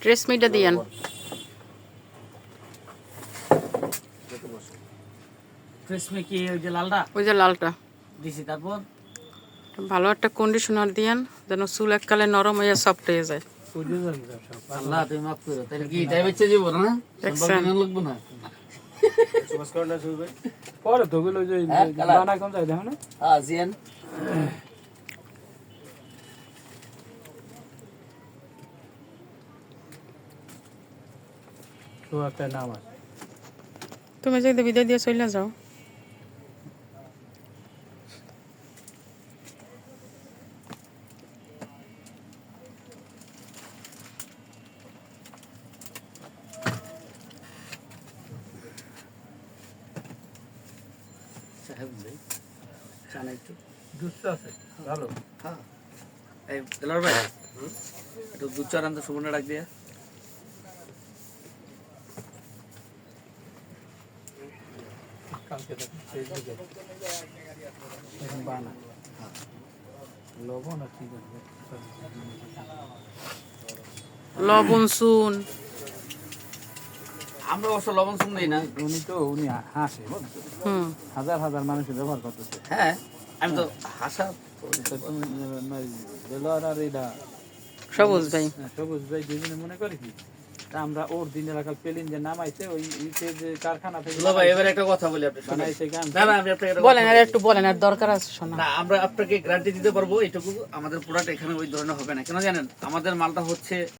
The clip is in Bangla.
ট্রেসমিটা দিয়েন। ট্রেসমি কি ওই যে লালটা? ওই যে লালটা দিছি, তারপর ভালো একটা কন্ডিশনার দিয়েন, যেন চুল এককালে নরম হয়ে সফট হয়ে যায়। আল্লাহ তুমি মাফ করো। তাহলে কি এটাই বেঁচে যাবো না? দেখছেন? লাগবো না। পরে তো ওগুলো যে হ্যাঁ, কালার। বানায় কোন যায় দেখো না? হ্যাঁ, জিয়ান। তো একটা নাম আছে। তুমি যদি বিদায় দিয়ে চলে যাও। সাহেব ভাই, চানা একটু। দুধ আছে ভালো। হ্যাঁ। এই দেলার ভাই, একটু দুধ চা রান্ধতে সুবর্ণ ডাক দিয়া। কালকে দেখো সেই দিকে এখন বানা লবণ আর কি করবে লবণ চুন আমরা অবশ্য লবণ শুনই না। উনি হাসে হুম হাজার হাজার মানুষের ব্যবহার করতেছে হ্যাঁ, আমি তো হাসা। দেলোয়ার আর এটা সবুজ ভাই। সবুজ ভাই দুজনে মনে করে কি তা আমরা ওর দিন এলাকার পেলিন যে নামাইছে ওই ইটের যে কারখানা থেকে দুলা ভাই, এবার একটা কথা বলি আপনি শুনেন। বানাইছে গান না না, আমি আপনাকে একটা বলেন, কথা আর বলি। একটু বলেন, আর দরকার আছে শোনা। না, আমরা আপনাকে গ্যারান্টি দিতে পারবো এইটুকু, আমাদের প্রোডাক্ট এখানে ওই ধরনের হবে না। কেন জানেন? আমাদের মালটা হচ্ছে